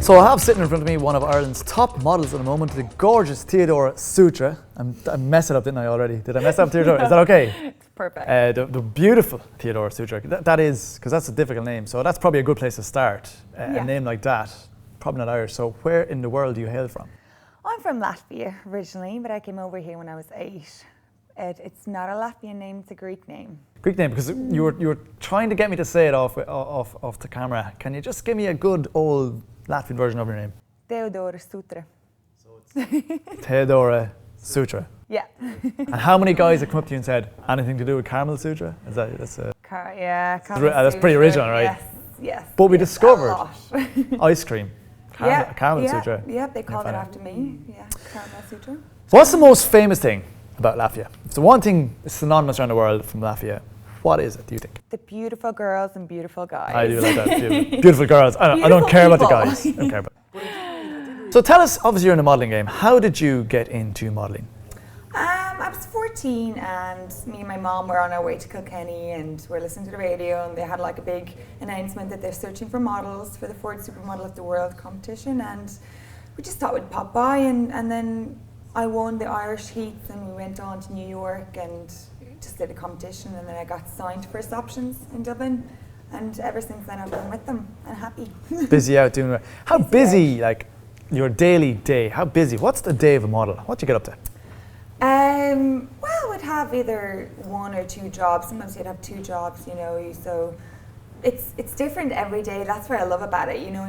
So I have sitting in front of me one of Ireland's top models at the moment, the gorgeous Teodora Sutra. I messed it up, didn't I already? Did I mess up Teodora? Is that okay? It's perfect. The beautiful Teodora Sutra. That is, because that's a difficult name, so that's probably a good place to start. A name like that, probably not Irish. So where in the world do you hail from? I'm from Latvia originally, but I came over here when I was 8. It's not a Latvian name, it's a Greek name. Greek name, because you were trying to get me to say it off the camera. Can you just give me a good old Latvian version of your name? Teodora Sutra. So it's Teodora Sutra. Yeah. And how many guys have come up to you and said anything to do with Caramel Sutra? That's pretty original, right? Yes, yes. But we discovered a lot. ice cream. Caramel Sutra. Yeah, they called it after me. Yeah, Caramel Sutra. What's the most famous thing about Latvia? If the one thing is synonymous around the world from Latvia, what is it, do you think? The beautiful girls and beautiful guys. I do like that. Beautiful girls. I don't care about the guys. I don't care about. So tell us, obviously you're in the modelling game. How did you get into modelling? I was 14 and me and my mom were on our way to Kilkenny and we're listening to the radio and they had like a big announcement that they're searching for models for the Ford Supermodel of the World competition, and we just thought we'd pop by and then I won the Irish heats and we went on to New York and just did a competition, and then I got signed to First Options in Dublin, and ever since then I've been with them and happy. Busy out doing it. How busy, like your daily day, how busy? What's the day of a model? What do you get up to? Well, we'd have either 1 or 2 jobs. Sometimes you'd have 2 jobs, you know, so it's different every day. That's what I love about it, you know,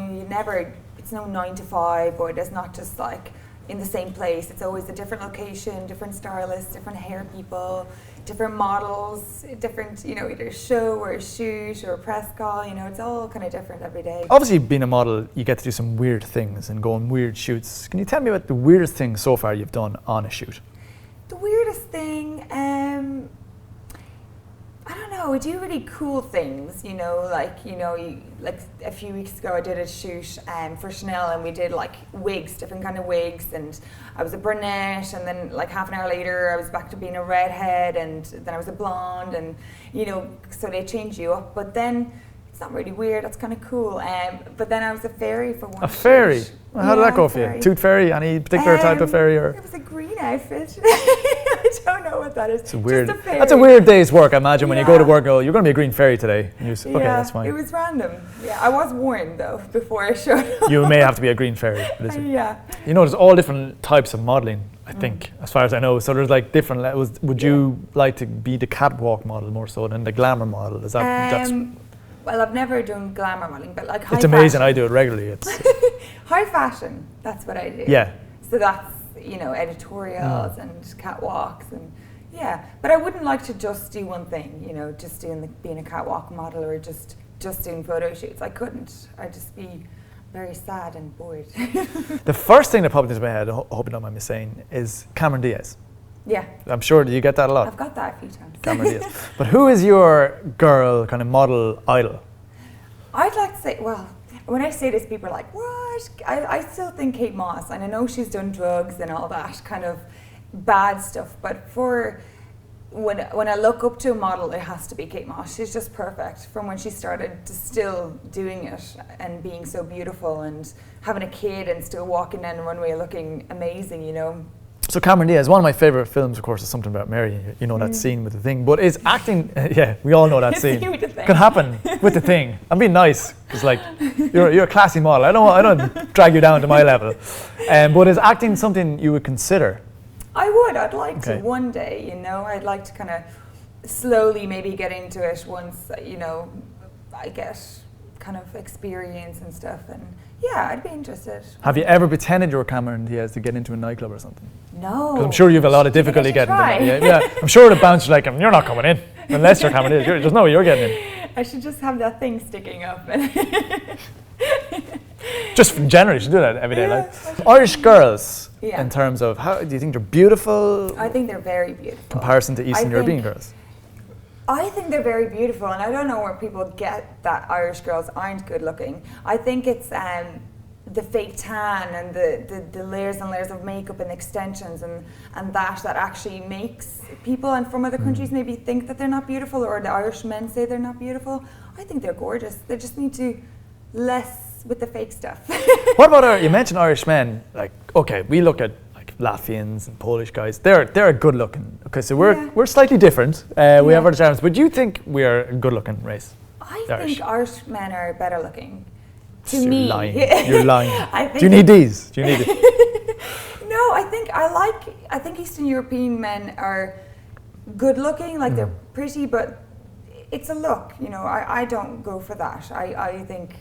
it's no 9 to 5, or there's not just like in the same place. It's always a different location, different stylists, different hair people, different models, different, you know, either a show or a shoot or a press call, you know, it's all kind of different every day. Obviously, being a model, you get to do some weird things and go on weird shoots. Can you tell me about the weirdest thing so far you've done on a shoot? The weirdest thing, I don't know, we do really cool things, you know, like a few weeks ago I did a shoot for Chanel and we did like wigs, different kind of wigs, and I was a brunette, and then like half an hour later I was back to being a redhead, and then I was a blonde, and you know, so they change you up, but then it's not really weird, that's kind of cool. But then I was a fairy for one. A fairy? shoot. Well, how did that go for you? Tooth fairy? Any particular type of fairy? Or? It was a green outfit. I don't know what that is. It's weird. Just a fairy. That's a weird day's work, I imagine, when you go to work and go, you're going to be a green fairy today. And you say, okay, that's fine. It was random. Yeah, I was warned though before I showed up. You may have to be a green fairy. Yeah. You know, there's all different types of modelling, I think, as far as I know. So there's like different levels. Would you like to be the catwalk model more so than the glamour model? Is that well, I've never done glamour modelling, but like high It's amazing, fashion. I do it regularly. It's high fashion, that's what I do. Yeah. So that's, you know, editorials and catwalks, and yeah. But I wouldn't like to just do one thing, you know, just being a catwalk model or just doing photo shoots. I couldn't. I'd just be very sad and bored. The first thing that popped into my head, I hope you don't mind me saying, is Cameron Diaz. Yeah. I'm sure that you get that a lot. I've got that a few times. Cameron Diaz. But who is your girl kind of model idol? I'd like to say, well, when I say this, people are like, what? I still think Kate Moss, and I know she's done drugs and all that kind of bad stuff, but when I look up to a model, it has to be Kate Moss. She's just perfect from when she started to still doing it and being so beautiful and having a kid and still walking down the runway looking amazing, you know. So Cameron Diaz, one of my favourite films, of course, is Something About Mary. You know that scene with the thing, but is acting? Yeah, we all know that scene. Can happen with the thing. I'm being nice because, like, you're a classy model. I don't drag you down to my level. But is acting something you would consider? I would. I'd like to one day. You know, I'd like to kind of slowly maybe get into it once. You know, I get kind of experience and stuff, and yeah, I'd be interested. Have you ever pretended you were Cameron Diaz to get into a nightclub or something? No. 'Cause I'm sure you have a lot of difficulty getting in. Yeah, I'm sure the bouncer's like, you're not coming in unless you're Cameron Diaz. There's no way you're getting in. I should just have that thing sticking up. Just generally, you should do that every day. Like Irish girls, Yeah. in terms of how do you think they're beautiful? I think they're very beautiful. Comparison to Eastern European girls. I think they're very beautiful, and I don't know where people get that Irish girls aren't good looking. I think it's the fake tan and the layers and layers of makeup and extensions and that actually makes people and from other countries maybe think that they're not beautiful, or the Irish men say they're not beautiful. I think they're gorgeous. They just need to less with the fake stuff. What about you mentioned Irish men, like, okay, we look at like Latvians and Polish guys, they're good looking. Okay, so we're slightly different. We have our charms, but do you think we're a good looking race? I think Irish men are better looking. To You're me. lying. You're lying. Do you need these? Do you need it? No, I think Eastern European men are good looking, like they're pretty, but it's a look, you know. I don't go for that. I think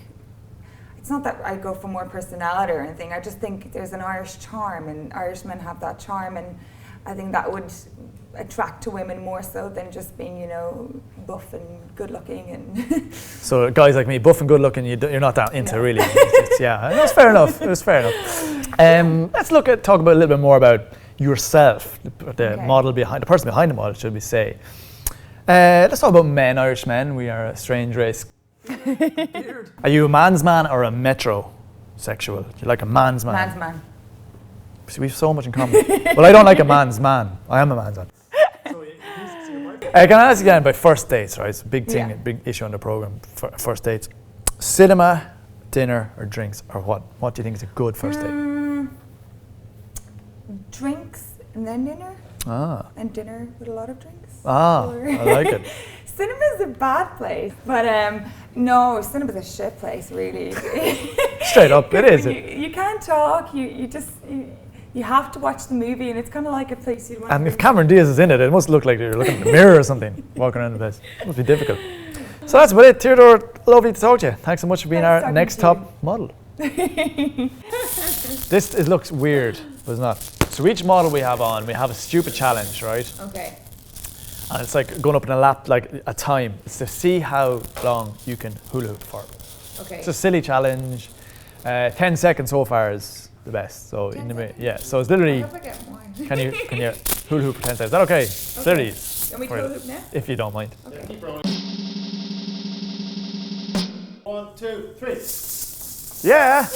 it's not that I go for more personality or anything. I just think there's an Irish charm, and Irish men have that charm, and I think that would attract to women more so than just being, you know, buff and good looking. And so guys like me, buff and good looking, you're not that into really. Yeah, that's fair enough. It was fair enough. Let's talk about a little bit more about yourself, the model behind, the person behind the model, should we say. Let's talk about men, Irish men. We are a strange race. Are you a man's man or a metrosexual? You like a man's man? Man's man. See, we have so much in common. Well, I don't like a man's man. I am a man's man. Can I ask you again about first dates, right? It's a big thing, a big issue on the program. First dates. Cinema, dinner, or drinks, or what? What do you think is a good first date? Drinks and then dinner. And dinner with a lot of drinks. I like it. Cinema's a bad place, but no, cinema's a shit place, really. Straight up, it is. You can't talk. You have to watch the movie, and it's kind of like a place you'd want. And if Cameron Diaz is in it, it must look like you're looking in the mirror or something, walking around the place. It must be difficult. So that's about it. Teodora, lovely to talk to you. Thanks so much for being our next top model. This looks weird, but it's not. So each model we have on, we have a stupid challenge, right? Okay. And it's like going up in a lap, like a time. It's to see how long you can hula hoop for. Okay. It's a silly challenge. 10 seconds so far is the best. So so it's literally. I hope I get more. Can you hula hoop for 10 seconds? Is that okay? Literally. Can we hula hoop now? If you don't mind. Okay. Keep rolling. 1, 2, 3. Yeah.